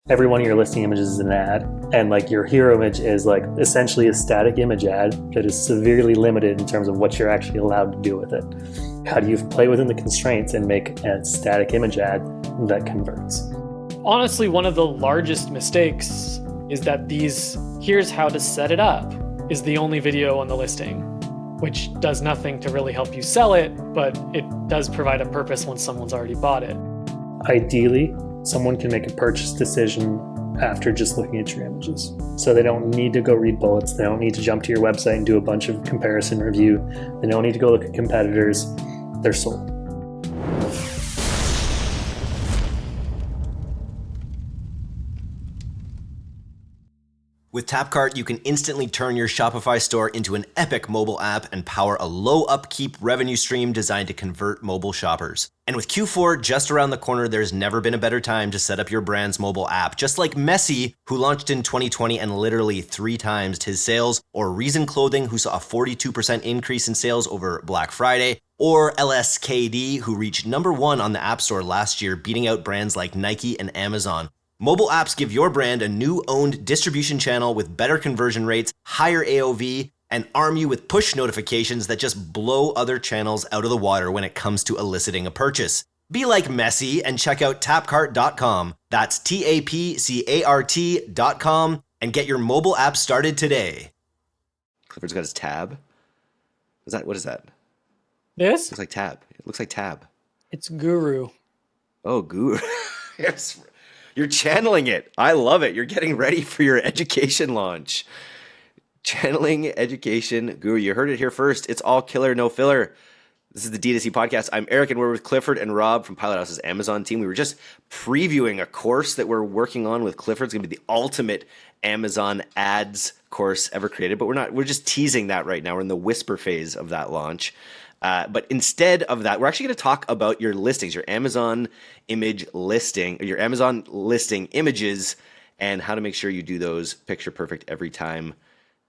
every one of your listing images is an ad, and like your hero image is like essentially a static image ad that is severely limited in terms of what you're actually allowed to do with it. How do you play within the constraints and make a static image ad that converts? Honestly, one of the largest mistakes is that here's how to set it up is the only video on the listing, which does nothing to really help you sell it, but it does provide a purpose once someone's already bought it. Ideally, someone can make a purchase decision after just looking at your images. So they don't need to go read bullets. They don't need to jump to your website and do a bunch of comparison review. They don't need to go look at competitors. They're sold. With TapCart, you can instantly turn your Shopify store into an epic mobile app and power a low upkeep revenue stream designed to convert mobile shoppers. And with Q4 just around the corner, there's never been a better time to set up your brand's mobile app. Just like Messi, who launched in 2020 and literally 3 times his sales, or Reason Clothing, who saw a 42% increase in sales over Black Friday, or LSKD, who reached #1 on the App Store last year, beating out brands like Nike and Amazon. Mobile apps give your brand a new owned distribution channel with better conversion rates, higher AOV, and arm you with push notifications that just blow other channels out of the water when it comes to eliciting a purchase. Be like Messi and check out tapcart.com. That's TAPCART.com and get your mobile app started today. Clifford's got his tab. What is that? This? Looks like tab. It looks like tab. It's Guru. Oh, Guru. Yes. You're channeling it. I love it. You're getting ready for your education launch. Channeling education guru. You heard it here first. It's all killer, no filler. This is the D2C podcast. I'm Eric, and we're with Clifford and Rob from Pilot House's Amazon team. We were just previewing a course that we're working on with Clifford. It's going to be the ultimate Amazon ads course ever created, but we're just teasing that right now. We're in the whisper phase of that launch. But instead of that, we're actually going to talk about your listings, your Amazon image listing, or your Amazon listing images, and how to make sure you do those picture perfect every time.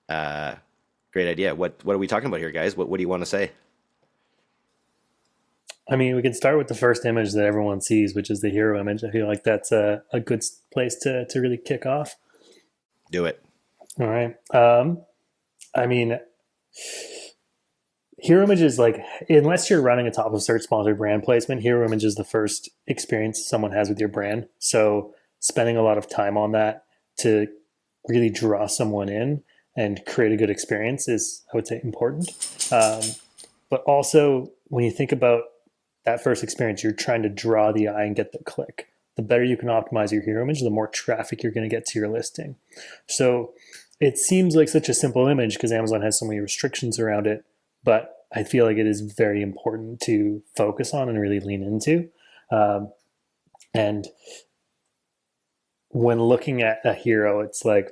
Great idea. What are we talking about here, guys? What do you want to say? I mean, we can start with the first image that everyone sees, which is the hero image. I feel like that's a good place to really kick off. Do it. All right. I mean, hero image is like, unless you're running a top of search sponsored brand placement, hero image is the first experience someone has with your brand. So spending a lot of time on that to really draw someone in and create a good experience is, I would say, important. But also, when you think about that first experience, you're trying to draw the eye and get the click. The better you can optimize your hero image, the more traffic you're going to get to your listing. So it seems like such a simple image because Amazon has so many restrictions around it, but I feel like it is very important to focus on and really lean into. And when looking at a hero, it's like,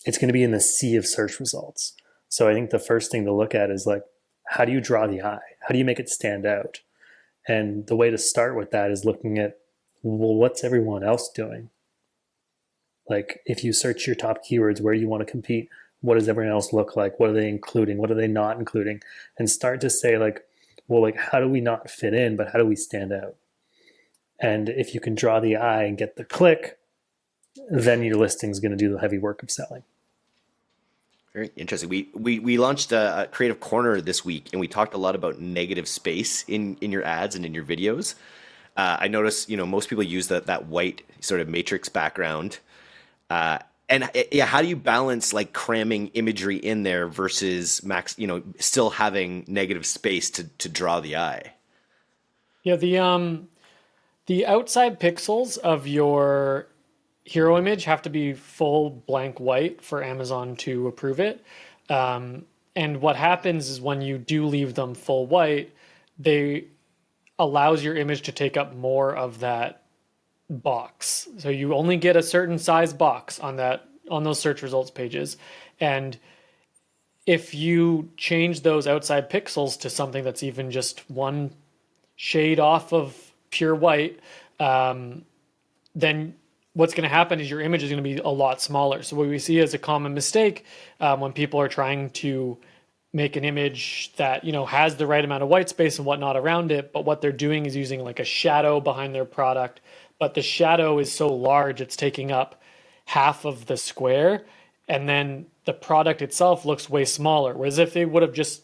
it's going to be in the sea of search results. So I think the first thing to look at is like, how do you draw the eye? How do you make it stand out? And the way to start with that is looking at, well, what's everyone else doing? Like, if you search your top keywords, where do you want to compete? What does everyone else look like? What are they including? What are they not including? And start to say like, well, like, how do we not fit in, but how do we stand out? And if you can draw the eye and get the click, then your listing is going to do the heavy work of selling. Very interesting. We launched a Creative Corner this week, and we talked a lot about negative space in your ads and in your videos. I noticed, most people use that white sort of matrix background. And how do you balance like cramming imagery in there versus still having negative space to draw the eye? Yeah, the outside pixels of your hero image have to be full blank white for Amazon to approve it. And what happens is when you do leave them full white, they allows your image to take up more of that box. So you only get a certain size box on those search results pages. And if you change those outside pixels to something that's even just one shade off of pure white, then what's going to happen is your image is going to be a lot smaller. So what we see as a common mistake when people are trying to make an image that has the right amount of white space and whatnot around it, but what they're doing is using like a shadow behind their product but the shadow is so large it's taking up half of the square, and then the product itself looks way smaller. Whereas if they would have just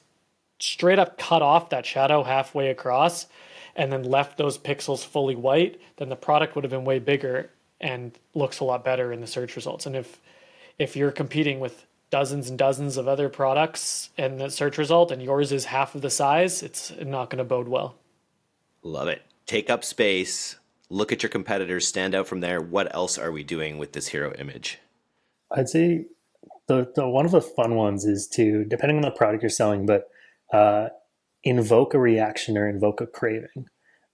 straight up cut off that shadow halfway across and then left those pixels fully white, then the product would have been way bigger and looks a lot better in the search results. And if you're competing with dozens and dozens of other products and the search result and yours is half of the size, it's not going to bode well. Love it. Take up space, look at your competitors, stand out from there. What else are we doing with this hero image? I'd say the one of the fun ones is to, depending on the product you're selling, but invoke a reaction or invoke a craving.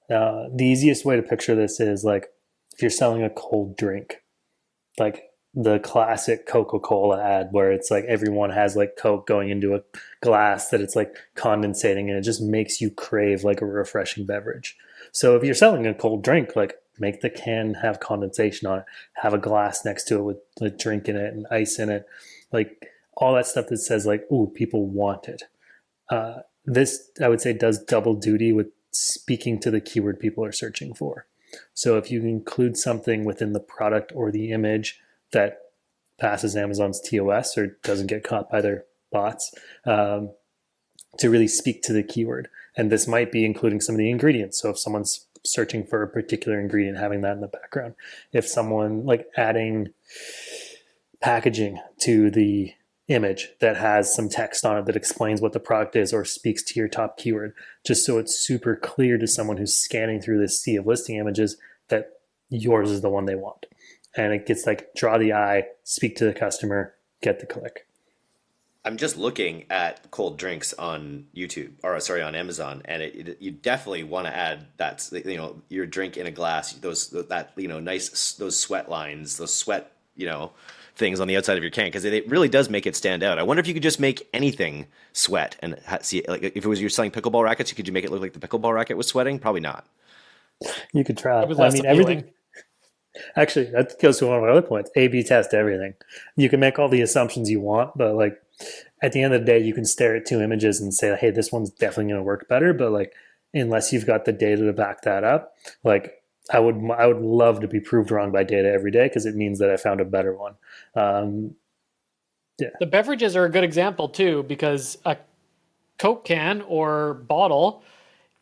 The easiest way to picture this is like if you're selling a cold drink, like the classic Coca-Cola ad where it's like everyone has like Coke going into a glass that it's like condensating and it just makes you crave like a refreshing beverage. So if you're selling a cold drink, like make the can have condensation on it, have a glass next to it with a drink in it and ice in it, like all that stuff that says like, ooh, people want it. This, I would say, does double duty with speaking to the keyword people are searching for. So if you include something within the product or the image that passes Amazon's TOS or doesn't get caught by their bots, to really speak to the keyword. And this might be including some of the ingredients. So if someone's searching for a particular ingredient, having that in the background. If someone like adding packaging to the image that has some text on it that explains what the product is or speaks to your top keyword, just so it's super clear to someone who's scanning through this sea of listing images that yours is the one they want. And it gets like draw the eye, speak to the customer, get the click. I'm just looking at cold drinks on YouTube, or sorry, on Amazon, and you definitely want to add that, you know, your drink in a glass, nice, those sweat lines, those sweat, things on the outside of your can, because it really does make it stand out. I wonder if you could just make anything sweat and see, like if it was you're selling pickleball rackets, could you make it look like the pickleball racket was sweating? Probably not. You could try. Probably less Everything. Actually, that goes to one of our other points. A/B test everything. You can make all the assumptions you want, but like at the end of the day, you can stare at two images and say, "Hey, this one's definitely going to work better." But like, unless you've got the data to back that up, like I would love to be proved wrong by data every day because it means that I found a better one. Yeah. The beverages are a good example too, because a Coke can or bottle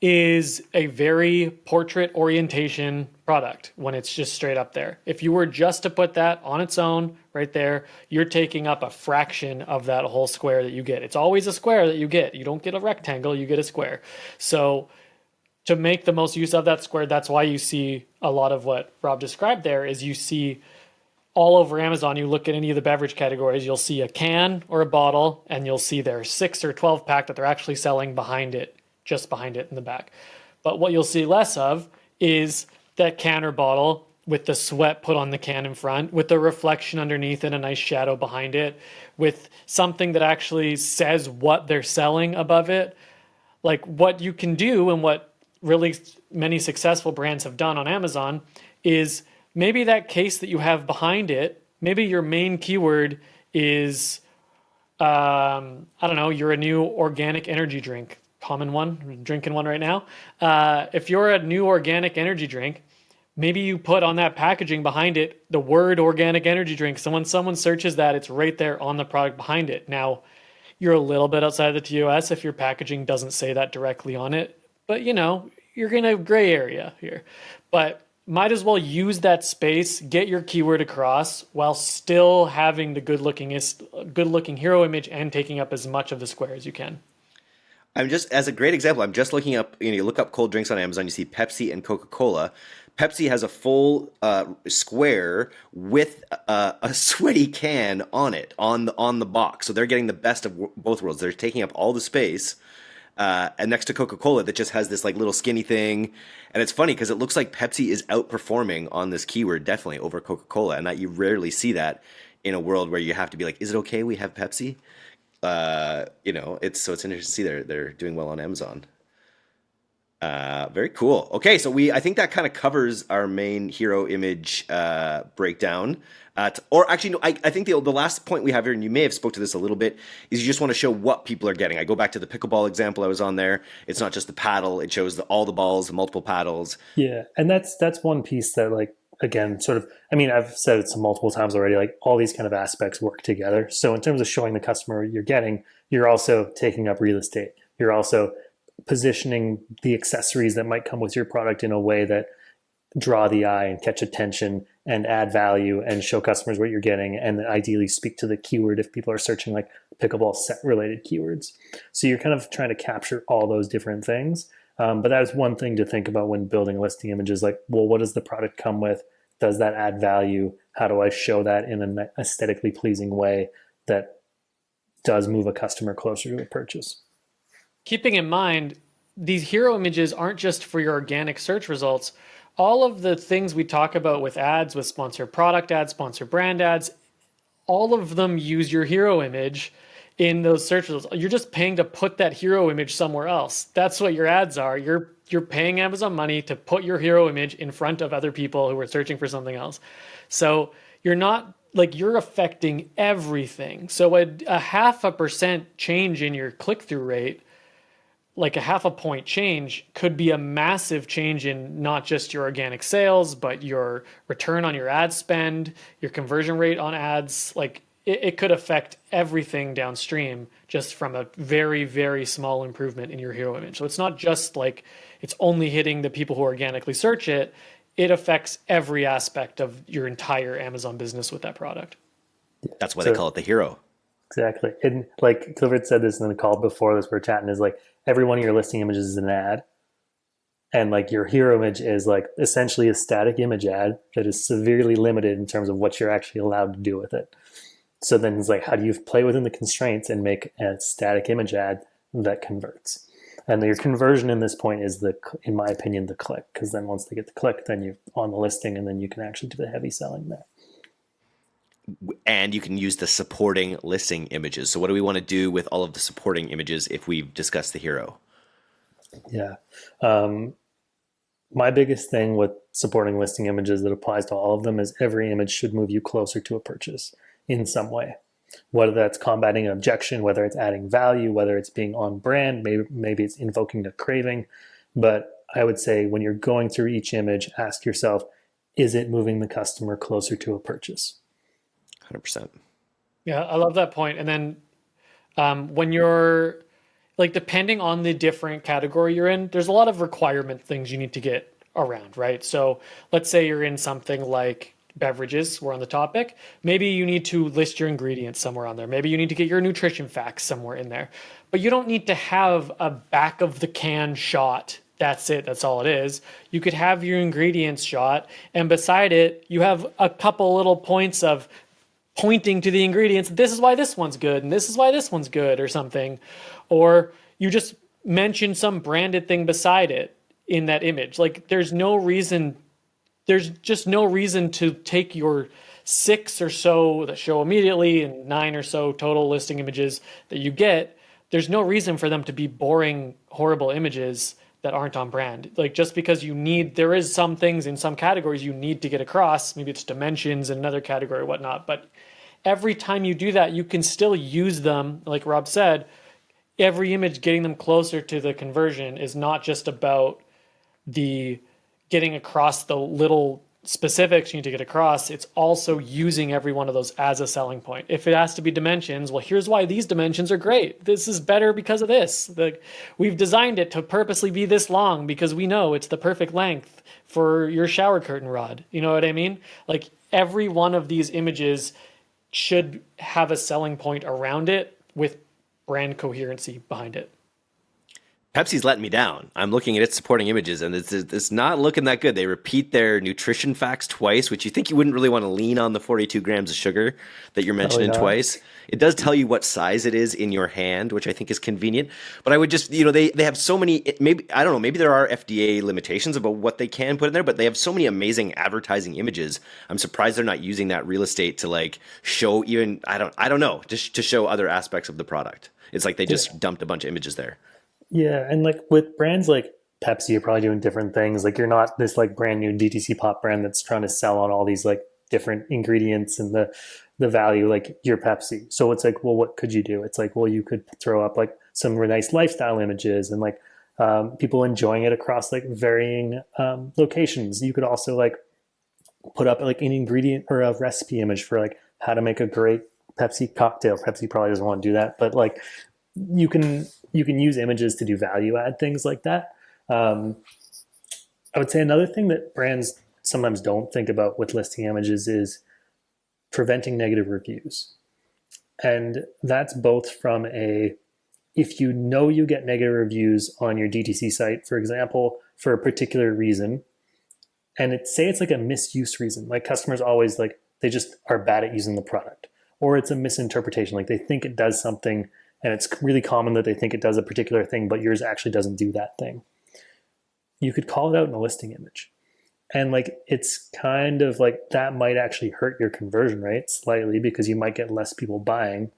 is a very portrait orientation product when it's just straight up there. If you were just to put that on its own right there, you're taking up a fraction of that whole square that you get. It's always a square that you get. You don't get a rectangle, you get a square. So to make the most use of that square, that's why you see a lot of what Rob described there is you see all over Amazon, you look at any of the beverage categories, you'll see a can or a bottle, and you'll see their 6 or 12 pack that they're actually selling behind it, just behind it in the back. But what you'll see less of is that can or bottle with the sweat put on the can in front, with the reflection underneath and a nice shadow behind it, with something that actually says what they're selling above it. Like what you can do and what really many successful brands have done on Amazon is maybe that case that you have behind it, maybe your main keyword is, I don't know, you're a new organic energy drink. Common one, I'm drinking one right now. If you're a new organic energy drink, maybe you put on that packaging behind it the word organic energy drink. So when someone searches that, it's right there on the product behind it. Now, you're a little bit outside the TOS if your packaging doesn't say that directly on it, but you're in a gray area here. But might as well use that space, get your keyword across while still having the good looking hero image and taking up as much of the square as you can. I'm just, as a great example, I'm just looking up, you look up cold drinks on Amazon, you see Pepsi and Coca-Cola. Pepsi has a full square with a sweaty can on it, on the box. So they're getting the best of both worlds. They're taking up all the space. And next to Coca-Cola that just has this like little skinny thing. And it's funny because it looks like Pepsi is outperforming on this keyword definitely over Coca-Cola. And that you rarely see that in a world where you have to be like, is it okay we have Pepsi? It's interesting to see they're doing well on Amazon. Very cool. Okay, so I think that kind of covers our main hero image breakdown. Or actually, no, I think the last point we have here, and you may have spoke to this a little bit, is you just want to show what people are getting. I go back to the pickleball example I was on there. It's not just the paddle; it shows all the balls, the multiple paddles. Yeah, and that's one piece that, like, again, sort of, I mean, I've said it multiple times already, like all these kind of aspects work together. So in terms of showing the customer what you're getting, you're also taking up real estate. You're also positioning the accessories that might come with your product in a way that draw the eye and catch attention and add value and show customers what you're getting, and then ideally speak to the keyword if people are searching like pickleball set related keywords. So you're kind of trying to capture all those different things. But that is one thing to think about when building listing images. Like, well, what does the product come with? Does that add value? How do I show that in an aesthetically pleasing way that does move a customer closer to a purchase? Keeping in mind, these hero images aren't just for your organic search results. All of the things we talk about with ads, with sponsored product ads, sponsored brand ads, all of them use your hero image in those search results. You're just paying to put that hero image somewhere else. That's what your ads are. You're paying Amazon money to put your hero image in front of other people who are searching for something else. So you're not like, you're affecting everything. So a 0.5% change in your click-through rate, like a 0.5 point change, could be a massive change in not just your organic sales, but your return on your ad spend, your conversion rate on ads. Like it could affect everything downstream just from a very, very small improvement in your hero image. So it's not just like it's only hitting the people who organically search it. It affects every aspect of your entire Amazon business with that product. That's why they call it the hero. Exactly. And like Clifford said this in the call before this, we're chatting, is like every one of your listing images is an ad. And like your hero image is like essentially a static image ad that is severely limited in terms of what you're actually allowed to do with it. So then it's like, how do you play within the constraints and make a static image ad that converts? And your conversion in this point is in my opinion, the click. Because then once they get the click, then you're on the listing, and then you can actually do the heavy selling there. And you can use the supporting listing images. So what do we want to do with all of the supporting images if we've discussed the hero? Yeah. My biggest thing with supporting listing images that applies to all of them is every image should move you closer to a purchase in some way. Whether that's combating an objection, whether it's adding value, whether it's being on brand, maybe it's invoking a craving. But I would say when you're going through each image, ask yourself, is it moving the customer closer to a purchase? 100%. Yeah, I love that point. And then when you're like, depending on the different category you're in, there's a lot of requirement things you need to get around, right? So let's say you're in something like beverages, we're on the topic. Maybe you need to list your ingredients somewhere on there. Maybe you need to get your nutrition facts somewhere in there. But you don't need to have a back of the can shot. That's it. That's all it is. You could have your ingredients shot, and beside it, you have a couple little points of pointing to the ingredients. This is why this one's good, and this is why this one's good, or something. Or you just mention some branded thing beside it in that image. Like there's just no reason to take your 6 or so that show immediately and 9 or so total listing images that you get. There's no reason for them to be boring, horrible images that aren't on brand. Like just because there is some things in some categories you need to get across, maybe it's dimensions in another category or whatnot, but every time you do that, you can still use them. Like Rob said, every image getting them closer to the conversion is not just about the getting across the little specifics you need to get across. It's also using every one of those as a selling point. If it has to be dimensions, well, here's why these dimensions are great. This is better because of this. We've designed it to purposely be this long because we know it's the perfect length for your shower curtain rod. You know what I mean? Like every one of these images should have a selling point around it with brand coherency behind it. Pepsi's letting me down. I'm looking at its supporting images, and it's not looking that good. They repeat their nutrition facts twice, which you think you wouldn't really want to lean on the 42 grams of sugar that you're mentioning twice. It does tell you what size it is in your hand, which I think is convenient. But I would just, they have so many, maybe, I don't know, maybe there are FDA limitations about what they can put in there, but they have so many amazing advertising images. I'm surprised they're not using that real estate to like show even, I don't know, just to show other aspects of the product. It's like they just dumped a bunch of images there. Yeah, and like with brands like Pepsi, you're probably doing different things. Like you're not this like brand new DTC pop brand that's trying to sell on all these like different ingredients and the value. Like you're Pepsi, so it's like, well, what could you do? It's like, well, you could throw up like some nice lifestyle images and like people enjoying it across like varying locations. You could also like put up like an ingredient or a recipe image for like how to make a great Pepsi cocktail. Pepsi probably doesn't want to do that, but like you can use images to do value add things like that. I would say another thing that brands sometimes don't think about with listing images is preventing negative reviews. And that's both from a, if you know you get negative reviews on your DTC site, for example, for a particular reason, and say it's like a misuse reason, like customers always like, they just are bad at using the product, or it's a misinterpretation, like they think it does something, and it's really common that they think it does a particular thing, but yours actually doesn't do that thing. You could call it out in a listing image. And like, it's kind of like that might actually hurt your conversion rate slightly because you might get less people buying.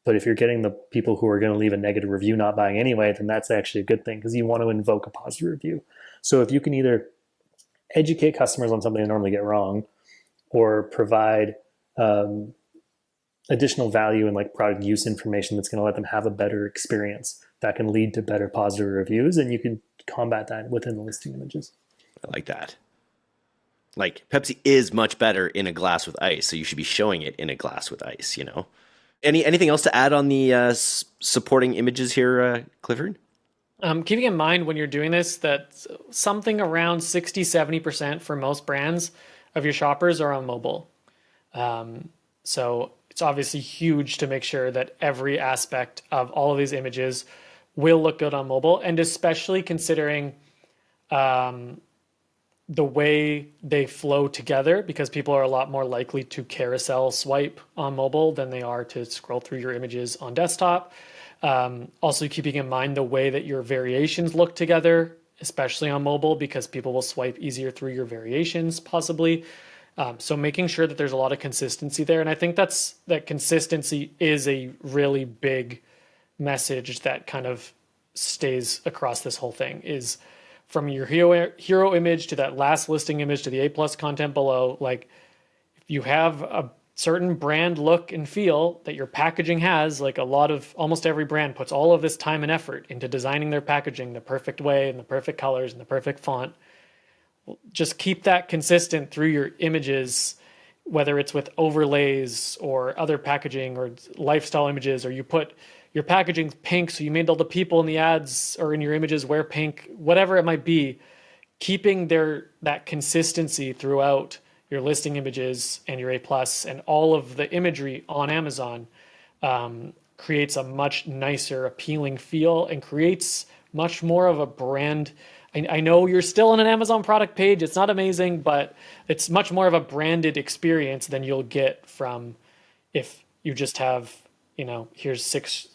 But if you're getting the people who are going to leave a negative review not buying anyway, then that's actually a good thing because you want to invoke a positive review. So if you can either educate customers on something they normally get wrong, or provide additional value and like product use information that's going to let them have a better experience, that can lead to better positive reviews, and you can combat that within the listing images. I like that. Like Pepsi is much better in a glass with ice, so you should be showing it in a glass with ice, you know? Anything else to add on the supporting images here, Clifford? Keeping in mind when you're doing this that something around 60-70% for most brands of your shoppers are on mobile. So it's obviously huge to make sure that every aspect of all of these images will look good on mobile, and especially considering the way they flow together, because people are a lot more likely to carousel swipe on mobile than they are to scroll through your images on desktop. Also keeping in mind the way that your variations look together, especially on mobile, because people will swipe easier through your variations possibly. So making sure that there's a lot of consistency there. And I think that consistency is a really big message that kind of stays across this whole thing, is from your hero image to that last listing image to the A+ content below. Like if you have a certain brand look and feel that your packaging has, like almost every brand puts all of this time and effort into designing their packaging the perfect way and the perfect colors and the perfect font. Just keep that consistent through your images, whether it's with overlays or other packaging or lifestyle images, or you put your packaging pink so you made all the people in the ads or in your images wear pink, whatever it might be. Keeping that consistency throughout your listing images and your A+ and all of the imagery on Amazon creates a much nicer, appealing feel and creates much more of a brand. I know you're still on an Amazon product page. It's not amazing, but it's much more of a branded experience than you'll get from if you just have, here's 6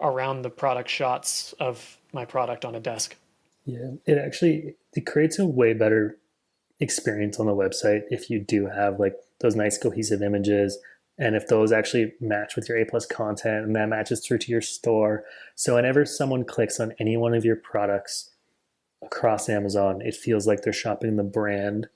around the product shots of my product on a desk. Yeah, it creates a way better experience on the website if you do have like those nice cohesive images, and if those actually match with your A+ content and that matches through to your store. So whenever someone clicks on any one of your products across Amazon, it feels like they're shopping the brand,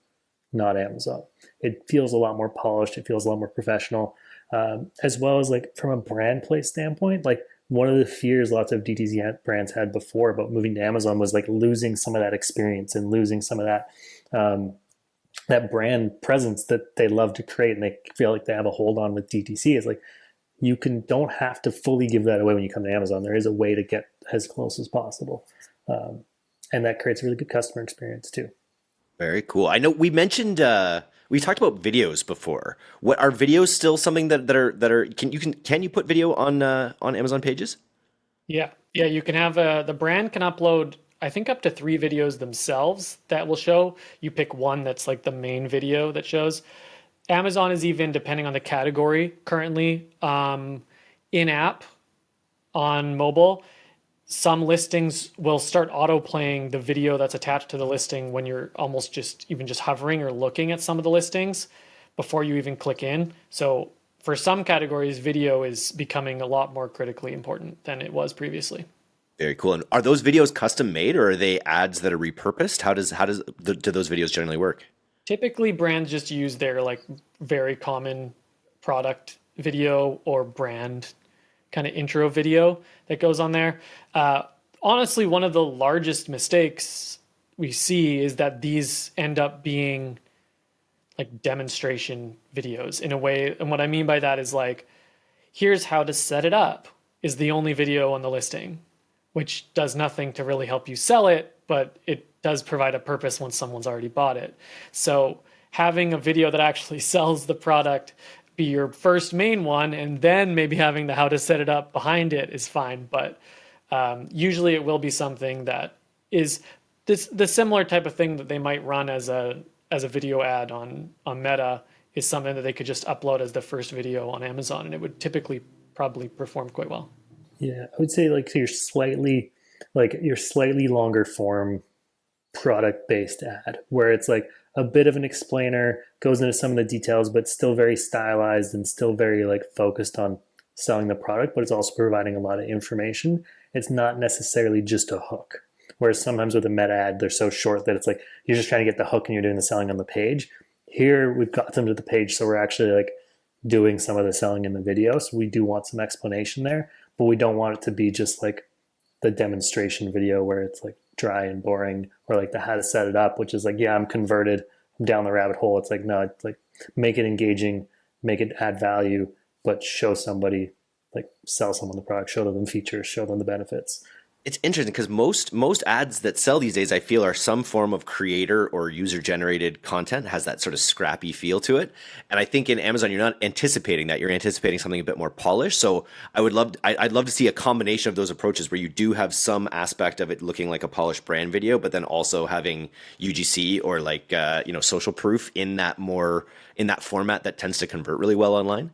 not Amazon. It feels a lot more polished. It feels a lot more professional, as well as like from a brand play standpoint. Like one of the fears lots of DTC brands had before about moving to Amazon was like losing some of that experience and losing some of that brand presence that they love to create and they feel like they have a hold on with DTC. Is like don't have to fully give that away when you come to Amazon. There is a way to get as close as possible. And that creates a really good customer experience too. Very cool. I know we mentioned we talked about videos before. What are videos still something that are can you put video on Amazon pages? Yeah, you can have the brand can upload, I think, up to 3 videos themselves that will show. You pick one that's like the main video that shows. Amazon is even, depending on the category, currently in-app on mobile. Some listings will start auto-playing the video that's attached to the listing when you're almost just hovering or looking at some of the listings before you even click in. So for some categories, video is becoming a lot more critically important than it was previously. Very cool. And are those videos custom made, or are they ads that are repurposed? Do those videos generally work? Typically, brands just use their like very common product video or brand kind of intro video that goes on there. Honestly, one of the largest mistakes we see is that these end up being like demonstration videos in a way. And what I mean by that is like, here's how to set it up is the only video on the listing, which does nothing to really help you sell it, but it does provide a purpose once someone's already bought it. So having a video that actually sells the product be your first main one, and then maybe having the how to set it up behind it is fine. But usually it will be something that is the similar type of thing that they might run as a video ad on Meta is something that they could just upload as the first video on Amazon, and it would typically probably perform quite well. Yeah, I would say like your slightly longer form product based ad where it's like a bit of an explainer, goes into some of the details, but still very stylized and still very like focused on selling the product, but it's also providing a lot of information. It's not necessarily just a hook. Whereas sometimes with a meta ad, they're so short that it's like you're just trying to get the hook and you're doing the selling on the page. Here we've got them to the page, so we're actually like doing some of the selling in the video. So we do want some explanation there, but we don't want it to be just like the demonstration video where it's like dry and boring, or like the how to set it up, which is like, yeah, I'm converted, I'm down the rabbit hole. It's like, no, it's like make it engaging, make it add value, but show somebody, like sell someone the product, show them features, show them the benefits. It's interesting because most ads that sell these days, I feel, are some form of creator or user generated content, has that sort of scrappy feel to it. And I think in Amazon, you're not anticipating that. You're anticipating something a bit more polished. So I'd love to see a combination of those approaches where you do have some aspect of it looking like a polished brand video, but then also having UGC or like social proof in that format that tends to convert really well online.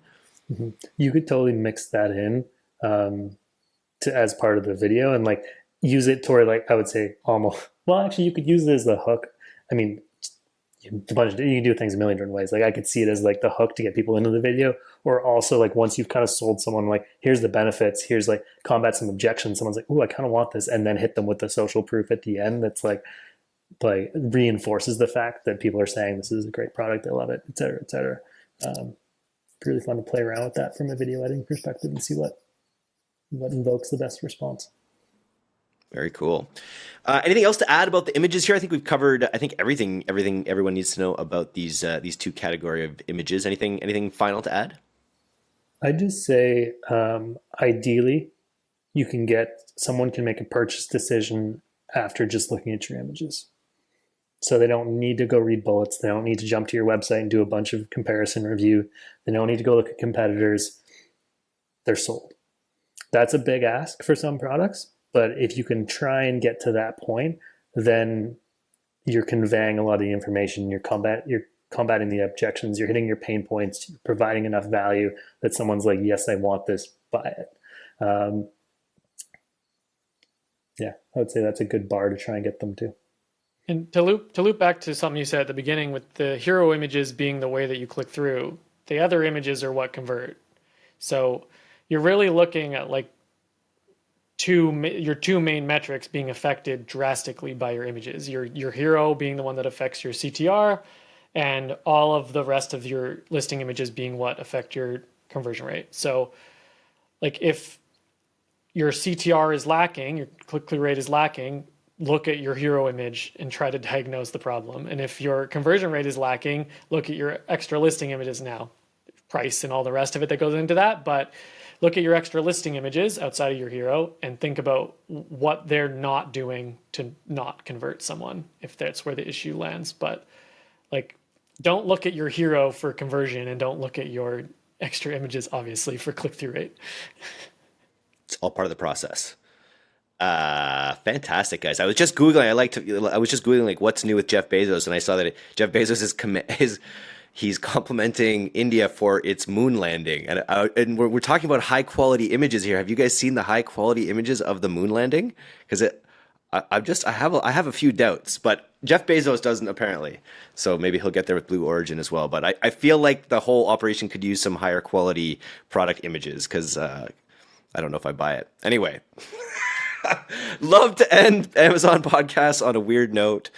Mm-hmm. You could totally mix that in. As part of the video and like use it toward like, I would say almost, well, actually you could use it as the hook. I mean, you can do things a million different ways. Like I could see it as like the hook to get people into the video, or also like once you've kind of sold someone like, here's the benefits, here's like combat some objections. Someone's like, oh, I kind of want this. And then hit them with the social proof at the end. That's like reinforces the fact that people are saying this is a great product. They love it, et cetera, et cetera. Really fun to play around with that from a video editing perspective and see what invokes the best response. Very cool. Anything else to add about the images here? I think we've covered, everything everyone needs to know about these two category of images. Anything final to add? I'd just say, ideally, someone can make a purchase decision after just looking at your images. So they don't need to go read bullets. They don't need to jump to your website and do a bunch of comparison review. They don't need to go look at competitors. They're sold. That's a big ask for some products, but if you can try and get to that point, then you're conveying a lot of the information, you're combating the objections, you're hitting your pain points, you're providing enough value that someone's like, yes, I want this, buy it. Yeah, I would say that's a good bar to try and get them to. And to loop back to something you said at the beginning with the hero images being the way that you click through, the other images are what convert. So you're really looking at like your two main metrics being affected drastically by your images. Your hero being the one that affects your CTR, and all of the rest of your listing images being what affect your conversion rate. So like if your CTR is lacking, your click-through rate is lacking, look at your hero image and try to diagnose the problem. And if your conversion rate is lacking, look at your extra listing images now. Price and all the rest of it that goes into that, but look at your extra listing images outside of your hero and think about what they're not doing to not convert someone, if that's where the issue lands. But like, don't look at your hero for conversion and don't look at your extra images, obviously, for click-through rate. It's all part of the process. Fantastic, guys. I was just Googling like what's new with Jeff Bezos, and I saw that Jeff Bezos he's complimenting India for its moon landing, and we're talking about high quality images here. Have you guys seen the high quality images of the moon landing? Because I have a few doubts, but Jeff Bezos doesn't apparently. So maybe he'll get there with Blue Origin as well. But I feel like the whole operation could use some higher quality product images because I don't know if I buy it anyway. Love to end Amazon podcasts on a weird note.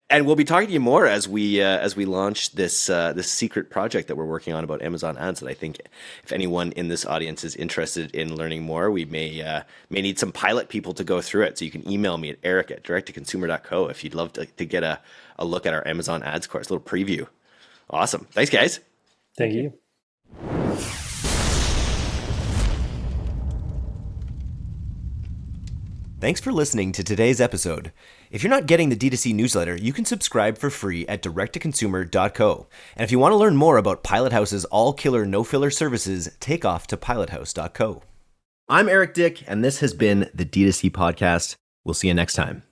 And we'll be talking to you more as we launch this secret project that we're working on about Amazon ads. That I think if anyone in this audience is interested in learning more, we may need some pilot people to go through it. So you can email me at eric@directtoconsumer.co if you'd love to get a look at our Amazon ads course, a little preview. Awesome. Thanks, guys. Thank you. Thanks for listening to today's episode. If you're not getting the D2C newsletter, you can subscribe for free at directtoconsumer.co. And if you want to learn more about Pilot House's all-killer, no-filler services, take off to pilothouse.co. I'm Eric Dick, and this has been the D2C Podcast. We'll see you next time.